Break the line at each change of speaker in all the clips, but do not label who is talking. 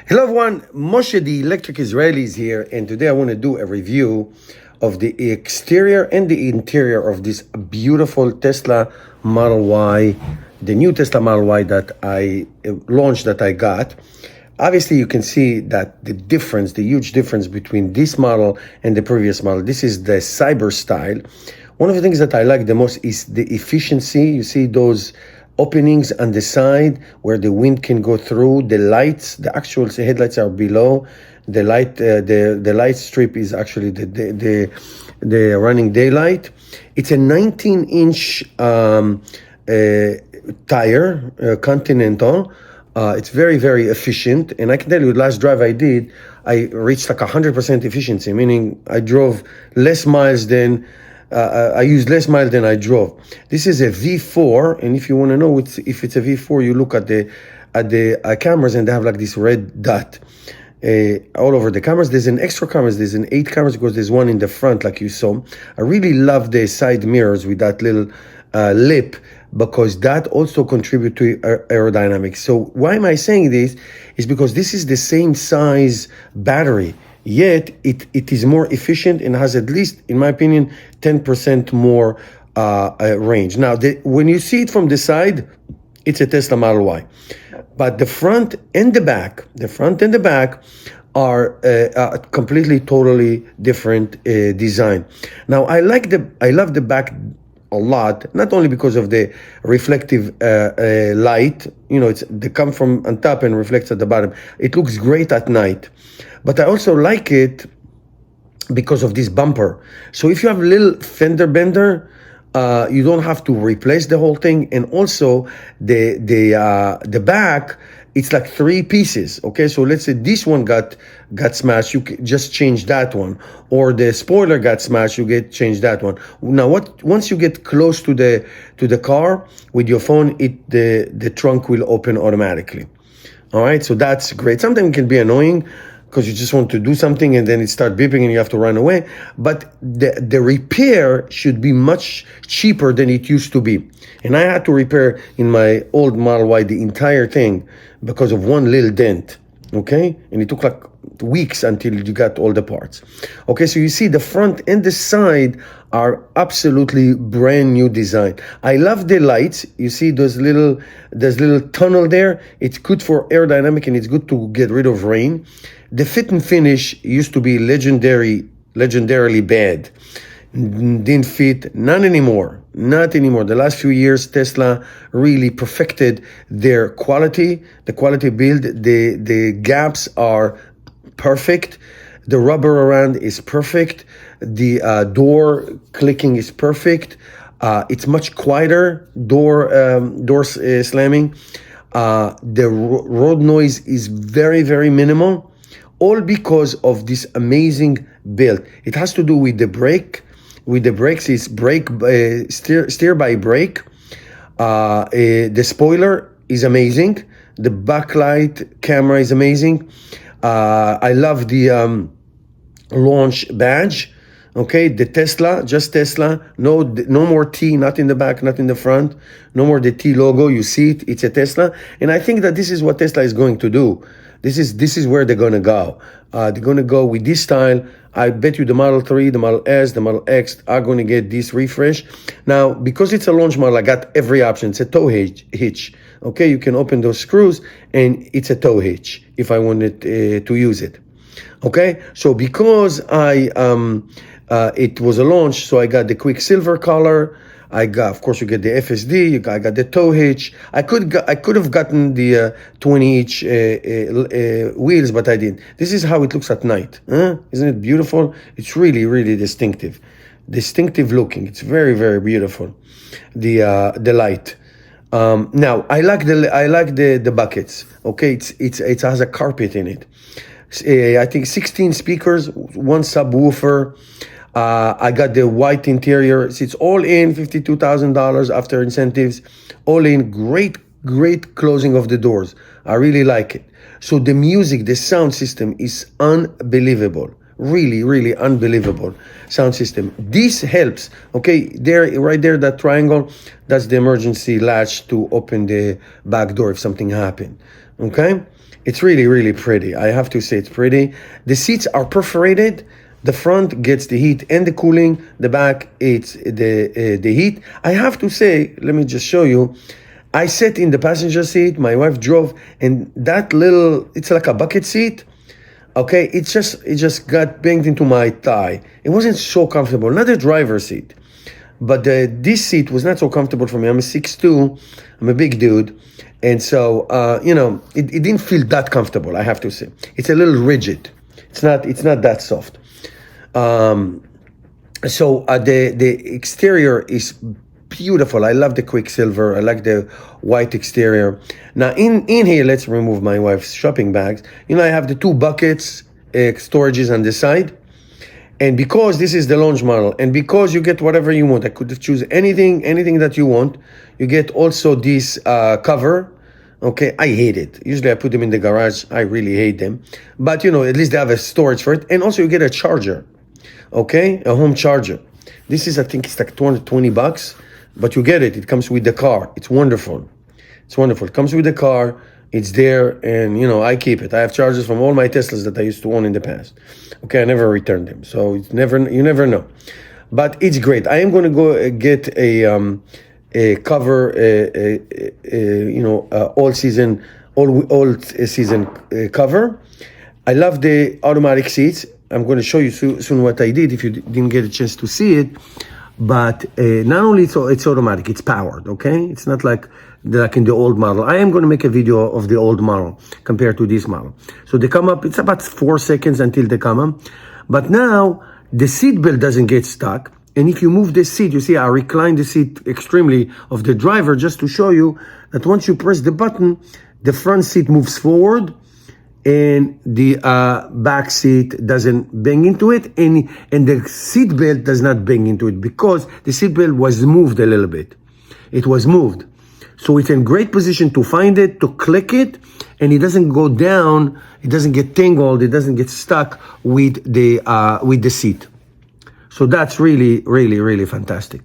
Hello everyone, Moshe the Electric Israeli is here, and today I want to do a review of the exterior and the interior of this beautiful Tesla Model Y, the new Tesla Model Y that I launched, that I got. Obviously you can see that the difference, the huge difference between this model and the previous model. This is the Cyber style. One of the things that I like the most is the efficiency. You see those openings on the side where the wind can go through. The lights, the actual headlights are below. The light, the light strip is actually the running daylight. It's a 19-inch tire, Continental. It's very, very efficient. And I can tell you, last drive I did, I reached like 100% efficiency, meaning I drove less miles than I used less miles than I drove. This is a V4, and if you want to know if it's a V4, you look at the cameras, and they have like this red dot all over the cameras. There's an extra cameras. There's an 8 cameras because there's one in the front, like you saw. I really love the side mirrors with that little lip, because that also contributes to aerodynamics. So why am I saying this? Is because this is the same size battery, yet it is more efficient and has, at least in my opinion, 10% more range. Now, when you see it from the side, it's a Tesla Model Y, but the front and the back are completely, totally different design. Now, I love the back a lot, not only because of the reflective light. You know, they come from on top and reflects at the bottom. It looks great at night. But I also like it because of this bumper. So if you have a little fender bender, you don't have to replace the whole thing. And also the back, it's like 3 pieces. Okay, so let's say this one got smashed, you can just change that one, or the spoiler got smashed, you change that one. Now, once you get close to the car with your phone, the trunk will open automatically. All right, so that's great. Sometimes it can be annoying because you just want to do something and then it starts beeping and you have to run away. But the repair should be much cheaper than it used to be. And I had to repair in my old Model Y the entire thing because of one little dent, okay? And it took like weeks until you got all the parts. Okay, so you see the front and the side are absolutely brand new design. I love the lights. You see there's little tunnel there. It's good for aerodynamic and it's good to get rid of rain. The fit and finish used to be legendarily bad. Didn't fit, not anymore. The last few years, Tesla really perfected their quality, the quality build. The gaps are perfect. The rubber around is perfect. The door clicking is perfect. It's much quieter, doors slamming. The road noise is very, very minimal, all because of this amazing build. It has to do with the brake. With the brakes, it's steer by brake. The spoiler is amazing. The backlight camera is amazing. I love the launch badge. Okay, the Tesla, just Tesla. No more T, not in the back, not in the front. No more the T logo. You see it, it's a Tesla. And I think that this is what Tesla is going to do. This is where they're gonna go. They're gonna go with this style. I bet you the Model 3, the Model S, the Model X are going to get this refresh. Now, because it's a launch model, I got every option. It's a tow hitch. Okay, you can open those screws, and it's a tow hitch if I wanted to use it. Okay, so because it was a launch, so I got the Quicksilver color. Of course, you get the FSD. I got the tow hitch. I could have gotten the 20-inch wheels, but I didn't. This is how it looks at night. Isn't it beautiful? It's really, really distinctive looking. It's very, very beautiful. The light. Now I like the buckets. Okay, it has a carpet in it. I think 16 speakers, 1 subwoofer. I got the white interior. It's all in $52,000 after incentives. All in, great closing of the doors. I really like it. So the music, the sound system is unbelievable. Really, really unbelievable sound system. This helps. Okay, right there, that triangle, that's the emergency latch to open the back door if something happened. Okay, It's really, really pretty. I have to say it's pretty. The seats are perforated. The front gets the heat and the cooling. The back, it's the heat. I have to say, let me just show you. I sat in the passenger seat. My wife drove, and that little, it's like a bucket seat. Okay, it just got banged into my thigh. It wasn't so comfortable. Not the driver's seat, but this seat was not so comfortable for me. I'm a 6'2". I'm a big dude. And so, it didn't feel that comfortable, I have to say. It's a little rigid. It's not that soft. The exterior is beautiful. I love the Quicksilver. I like the white exterior. Now, in here, let's remove my wife's shopping bags. I have the 2 buckets, storages on the side. And because this is the launch model, and because you get whatever you want, I could choose anything that you want. You get also this cover. Okay, I hate it. Usually I put them in the garage. I really hate them. But, at least they have a storage for it. And also you get a charger. Okay, a home charger. This is, I think it's like $20, but you get it. It comes with the car. It's wonderful. It's wonderful. It comes with the car. It's there, and I keep it. I have chargers from all my Teslas that I used to own in the past. Okay, I never returned them, so you never know. But it's great. I am going to go get a cover, all season cover. I love the automatic seats. I'm going to show you soon what I did if you didn't get a chance to see it. But not only it's automatic, it's powered, okay? It's not like in the old model. I am going to make a video of the old model compared to this model. So they come up, it's about 4 seconds until they come up. But now the seat belt doesn't get stuck. And if you move the seat, you see I recline the seat extremely of the driver just to show you that once you press the button, the front seat moves forward and the back seat doesn't bang into it, and the seat belt does not bang into it because the seat belt was moved a little bit. It was moved. So it's in great position to find it, to click it, and it doesn't go down, it doesn't get tangled, it doesn't get stuck with the seat. So that's really, really, really fantastic.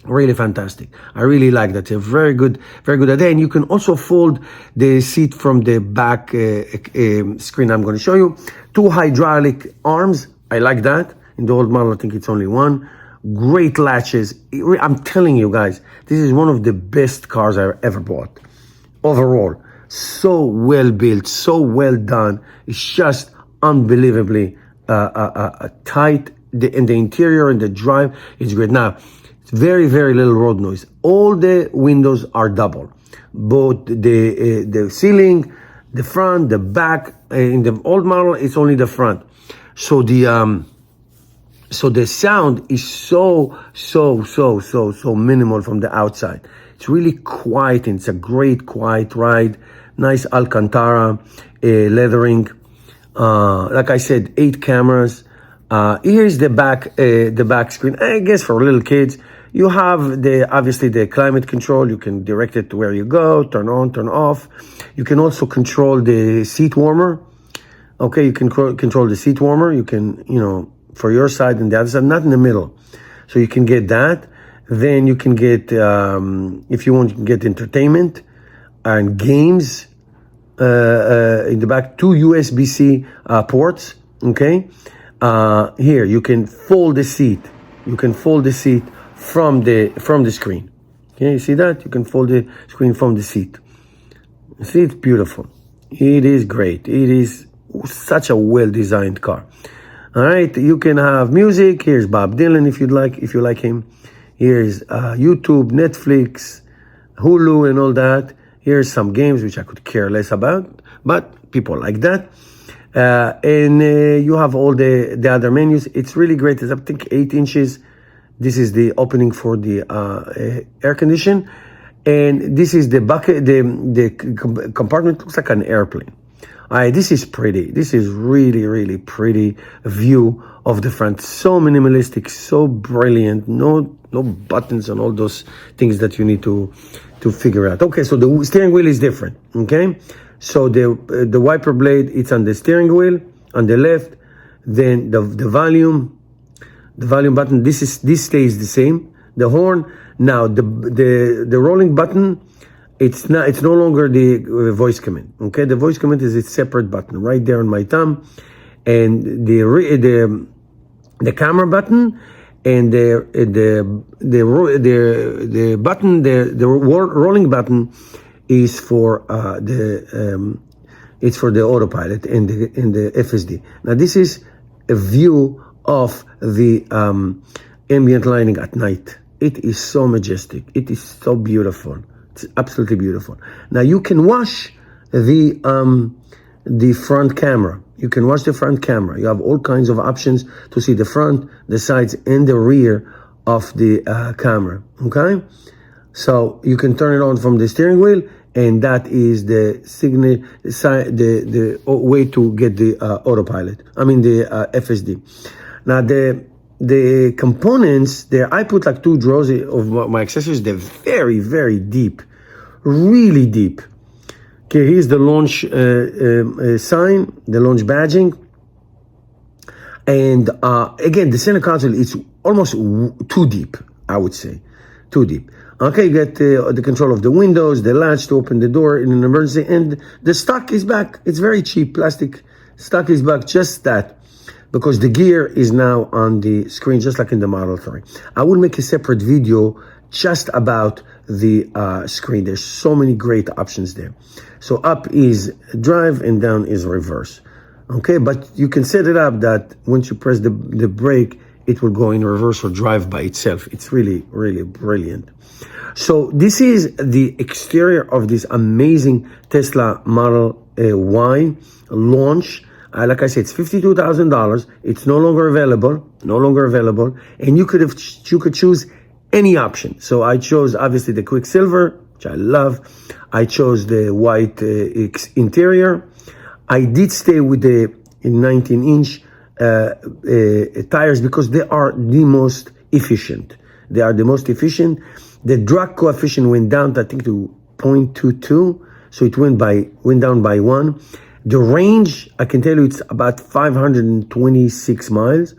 Really fantastic. I really like that. It's a very good idea. And you can also fold the seat from the back screen. I'm going to show you 2 hydraulic arms. I like that. In the old model, I think it's only 1. Great latches. I'm telling you guys, this is one of the best cars I ever bought. Overall, so well built, so well done. It's just unbelievably tight. In the interior and the drive, it's great. Now, it's very, very little road noise. All the windows are double. Both the ceiling, the front, the back. In the old model, it's only the front. So the sound is so minimal from the outside. It's really quiet, and it's a great quiet ride. Nice Alcantara leathering. Like I said, 8 cameras. Here's the back screen. I guess for little kids, you have obviously the climate control. You can direct it to where you go, turn on, turn off. You can also control the seat warmer. Okay, you can control the seat warmer. You can, for your side and the other side, not in the middle. So you can get that. Then you can get, if you want, you can get entertainment and games in the back. 2 USB-C ports. Okay. Here you can fold the seat. You can fold the seat from the screen. Okay, you see that? You can fold the screen from the seat. See, it's beautiful. It is great. It is such a well-designed car. All right, you can have music. Here's Bob Dylan if you like him. Here's YouTube, Netflix, Hulu, and all that. Here's some games which I could care less about, but people like that. And you have all the other menus. It's really great. It's I think 8 inches. This is the opening for the air condition, and this is the bucket. The compartment looks like an airplane. This is pretty. This is really pretty view of the front. So minimalistic, so brilliant. No buttons and all those things that you need to figure out. Okay, so the steering wheel is different. Okay. So the wiper blade, it's on the steering wheel on the left. Then the volume button. This stays the same. The horn now the rolling button it's no longer the voice command. Okay, the voice command is a separate button right there on my thumb, and the camera button and the button, the rolling button is for it's for the autopilot and the FSD. Now this is a view of the ambient lighting at night. It is so majestic. It is so beautiful. It's absolutely beautiful. Now you can wash the front camera. You can watch the front camera. You have all kinds of options to see the front, the sides, and the rear of the camera, okay? So you can turn it on from the steering wheel, and that is the signal, the way to get the autopilot. I mean the FSD. Now the components there, I put like 2 drawers of my accessories. They're very, very deep, really deep. Okay, here's the launch sign, the launch badging. And again, the center console is almost too deep, I would say. Too deep. Okay, you get the control of the windows, the latch to open the door in an emergency, and the stock is back. It's very cheap, plastic stock is back, just that. Because the gear is now on the screen, just like in the Model 3. I will make a separate video just about the screen. There's so many great options there. So up is drive and down is reverse. Okay, but you can set it up that once you press the brake, it will go in reverse or drive by itself. It's really, really brilliant. So this is the exterior of this amazing Tesla Model Y launch. Like I said, it's $52,000. It's no longer available, and you could choose any option. So I chose obviously the Quicksilver, which I love. I chose the white interior. I did stay with the 19-inch tires because they are the most efficient. They are the most efficient. The drag coefficient went down, I think, to 0.22, so it went down by 1. The range, I can tell you, it's about 526 miles.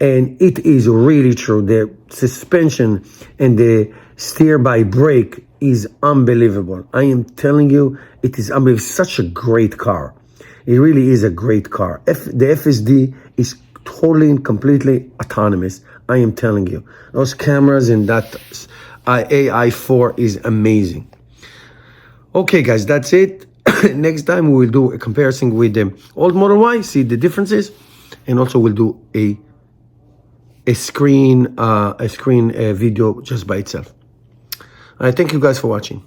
And it is really true. The suspension and the steer by brake is unbelievable. I am telling you, it is unbelievable. Such a great car. It really is a great car. The FSD is totally and completely autonomous. I am telling you. Those cameras and that AI4 is amazing. Okay, guys, that's it. Next time we will do a comparison with the old Model Y, see the differences, and also we'll do a screen video just by itself. All right, thank you guys for watching.